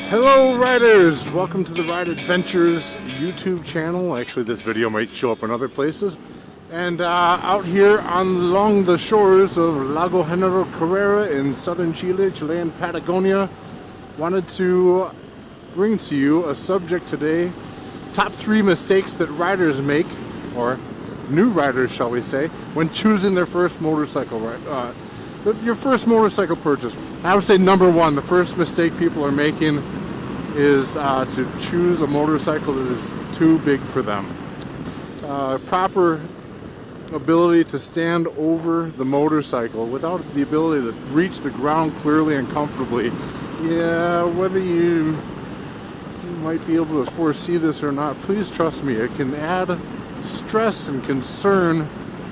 Hello riders! Welcome to the Ride Adventures YouTube channel. Actually, this video might show up in other places. And out here along the shores of Lago General Carrera in southern Chile, Chilean Patagonia, wanted to bring to you a subject today. Top 3 mistakes that riders make, or new riders shall we say, when choosing their first motorcycle ride. Your first motorcycle purchase. I would say number 1, the first mistake people are making is to choose a motorcycle that is too big for them. Proper ability to stand over the motorcycle without the ability to reach the ground clearly and comfortably. Yeah, whether you might be able to foresee this or not, please trust me, it can add stress and concern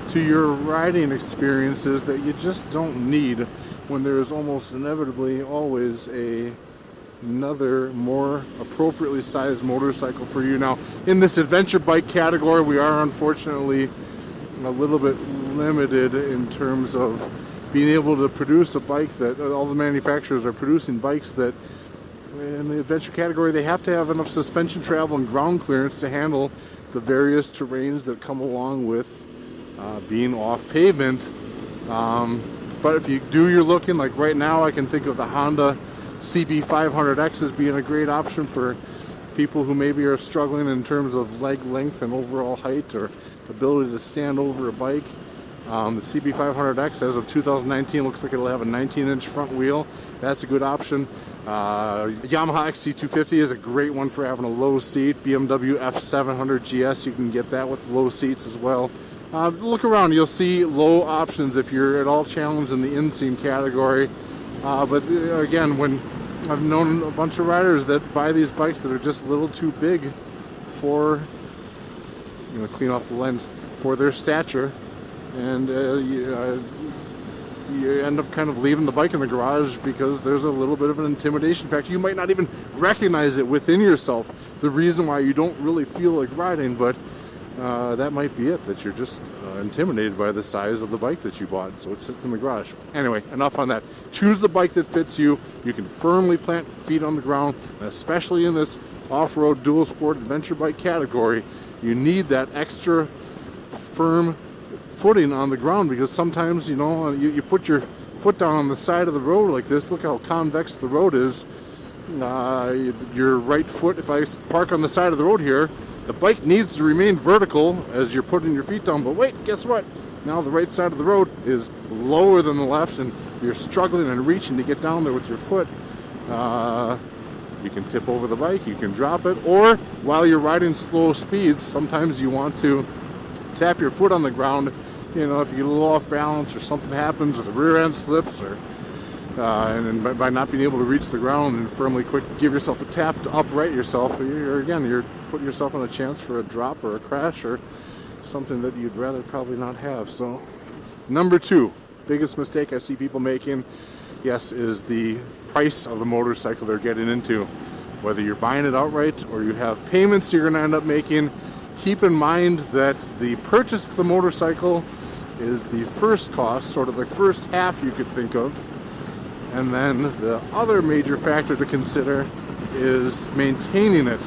to your riding experiences that you just don't need when there is almost inevitably always another more appropriately sized motorcycle for you. Now, in this adventure bike category, we are unfortunately a little bit limited in terms of being able to produce a bike that all the manufacturers are producing bikes that in the adventure category they have to have enough suspension travel and ground clearance to handle the various terrains that come along with being off pavement. But if you're looking, like right now, I can think of the Honda CB500X as being a great option for people who maybe are struggling in terms of leg length and overall height or ability to stand over a bike. The CB500X as of 2019 looks like it'll have a 19-inch front wheel. That's a good option. Yamaha XC250 is a great one for having a low seat. BMW F700 GS, you can get that with low seats as well. Look around, you'll see low options if you're at all challenged in the inseam category. But again, when I've known a bunch of riders that buy these bikes that are just a little too big for, clean off the lens, for their stature, and you end up kind of leaving the bike in the garage because there's a little bit of an intimidation factor. You might not even recognize it within yourself, the reason why you don't really feel like riding, but that might be it, that you're just intimidated by the size of the bike that you bought, so it sits in the garage. Anyway, enough on that. Choose the bike that fits you. You can firmly plant feet on the ground, and especially in this off-road dual sport adventure bike category, you need that extra firm footing on the ground, because sometimes, you put your foot down on the side of the road like this. Look how convex the road is. Your right foot, if I park on the side of the road here, the bike needs to remain vertical as you're putting your feet down, but wait, guess what? Now the right side of the road is lower than the left, and you're struggling and reaching to get down there with your foot. You can tip over the bike, you can drop it, or while you're riding slow speeds, sometimes you want to tap your foot on the ground. If you get a little off balance or something happens, or the rear end slips, or and then by not being able to reach the ground and firmly give yourself a tap to upright yourself, you're putting yourself on a chance for a drop or a crash or something that you'd rather probably not have. So, number 2, biggest mistake I see people making, yes, is the price of the motorcycle they're getting into. Whether you're buying it outright or you have payments you're going to end up making, keep in mind that the purchase of the motorcycle is the first cost, sort of the first half you could think of. And then the other major factor to consider is maintaining it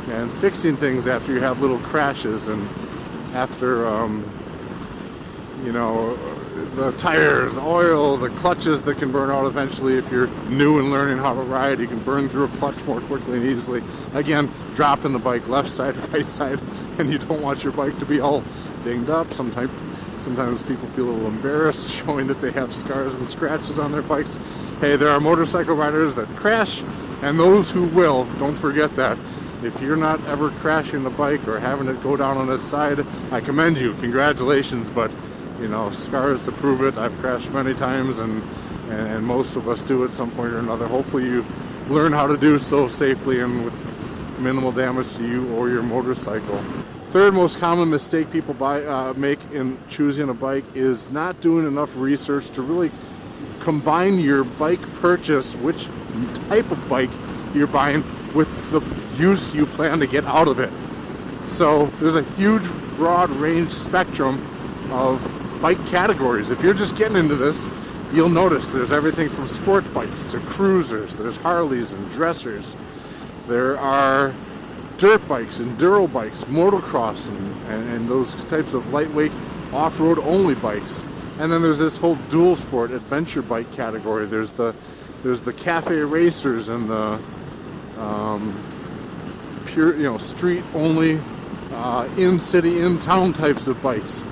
and fixing things after you have little crashes and after, the tires, the oil, the clutches that can burn out eventually. If you're new and learning how to ride, you can burn through a clutch more quickly and easily. Again, dropping the bike left side, right side, and you don't want your bike to be all dinged up. Sometimes people feel a little embarrassed showing that they have scars and scratches on their bikes. Hey, there are motorcycle riders that crash, and those who will. Don't forget that. If you're not ever crashing the bike or having it go down on its side, I commend you. Congratulations, but scars to prove it. I've crashed many times, and most of us do at some point or another. Hopefully you learn how to do so safely and with minimal damage to you or your motorcycle. Third most common mistake people make in choosing a bike is not doing enough research to really combine your bike purchase, which type of bike you're buying, with the use you plan to get out of it. So there's a huge broad range spectrum of bike categories. If you're just getting into this, you'll notice there's everything from sport bikes to cruisers. There's Harleys and dressers. There are dirt bikes, enduro bikes, motocross, and those types of lightweight off-road only bikes. And then there's this whole dual sport adventure bike category. There's the cafe racers and the pure, street only, in city, in town types of bikes.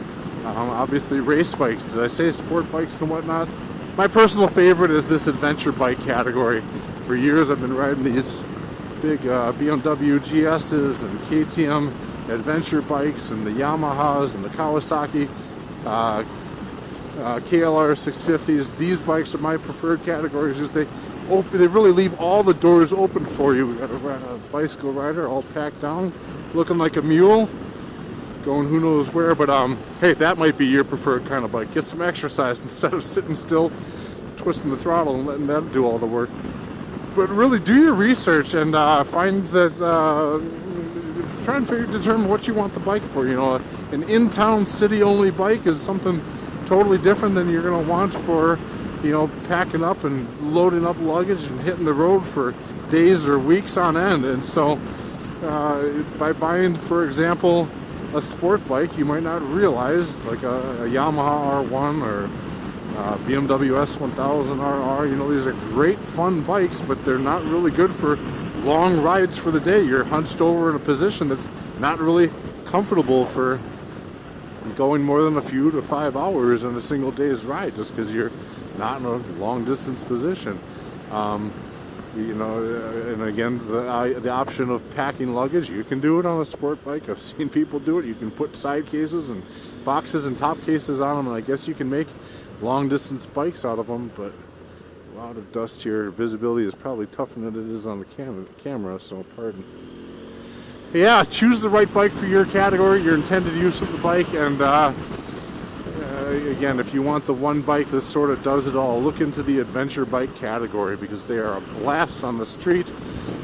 Obviously race bikes. Did I say sport bikes and whatnot? My personal favorite is this adventure bike category. For years I've been riding these big BMW GS's and KTM adventure bikes and the Yamahas and the Kawasaki KLR 650s. These bikes are my preferred categories because they really leave all the doors open for you. We got a bicycle rider all packed down, looking like a mule, going who knows where. But hey, that might be your preferred kind of bike. Get some exercise instead of sitting still, twisting the throttle and letting that do all the work. But really do your research and find that, try and determine what you want the bike for. An in-town city-only bike is something totally different than you're going to want for, packing up and loading up luggage and hitting the road for days or weeks on end. And so by buying, for example, a sport bike, you might not realize, like a Yamaha R1 or BMW S1000 RR, these are great fun bikes, but they're not really good for long rides for the day. You're hunched over in a position that's not really comfortable for going more than a few to 5 hours in a single day's ride, just because you're not in a long distance position. And again, the option of packing luggage, you can do it on a sport bike. I've seen people do it. You can put side cases and boxes and top cases on them, and I guess you can make long distance bikes out of them, but a lot of dust here. Visibility is probably tougher than it is on the camera, so pardon. Yeah, choose the right bike for your category, your intended use of the bike, and again, if you want the one bike that sort of does it all, look into the adventure bike category, because they are a blast on the street.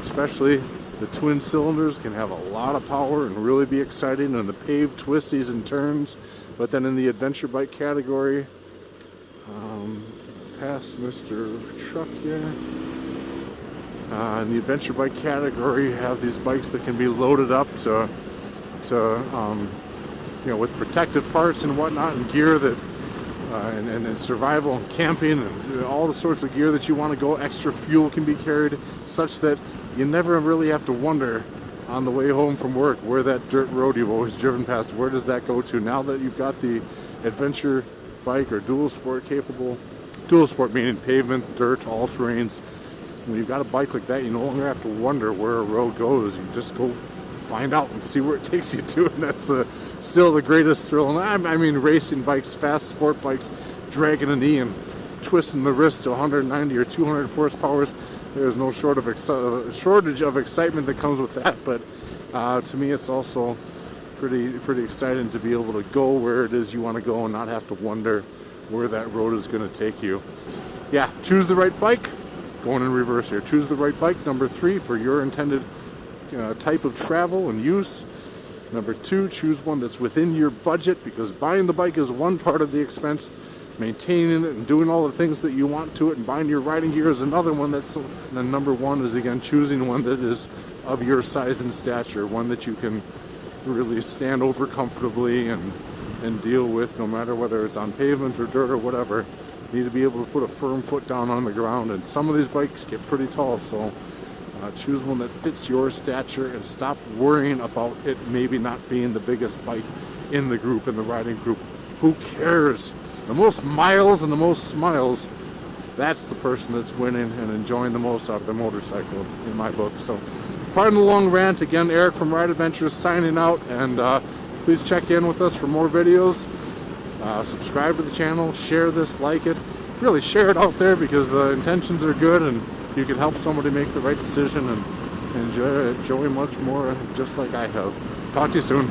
Especially the twin cylinders can have a lot of power and really be exciting in the paved twisties and turns. But then in the adventure bike category, past Mr. Truck here. In the adventure bike category, you have these bikes that can be loaded up to with protective parts and whatnot, and gear that, and survival and camping and all the sorts of gear that you want to go. Extra fuel can be carried, such that you never really have to wonder on the way home from work where that dirt road you've always driven past, where does that go to? Now that you've got the adventure bike or dual sport capable, dual sport meaning pavement, dirt, all terrains, when you've got a bike like that, you no longer have to wonder where a road goes. You just go find out and see where it takes you to, and that's still the greatest thrill. And I mean racing bikes, fast sport bikes, dragging a knee and twisting the wrist to 190 or 200 horsepower. There's no shortage of excitement that comes with that, but to me it's also pretty exciting to be able to go where it is you want to go and not have to wonder where that road is going to take you. Yeah, choose the right bike. Going in reverse here. Choose the right bike, number 3, for your intended type of travel and use. Number 2, choose one that's within your budget, because buying the bike is one part of the expense. Maintaining it and doing all the things that you want to it and buying your riding gear is another one. And then number 1 is, again, choosing one that is of your size and stature, one that you can really stand over comfortably and deal with, no matter whether it's on pavement or dirt or whatever. You need to be able to put a firm foot down on the ground, and some of these bikes get pretty tall, so choose one that fits your stature and stop worrying about it maybe not being the biggest bike in the group, in the riding group. Who cares? The most miles and the most smiles, that's the person that's winning and enjoying the most out of their motorcycle, in my book. So pardon the long rant. Again, Eric from Ride Adventures signing out, and please check in with us for more videos. Subscribe to the channel, share this, like it, really share it out there, because the intentions are good and you can help somebody make the right decision and enjoy much more, just like I have. Talk to you soon.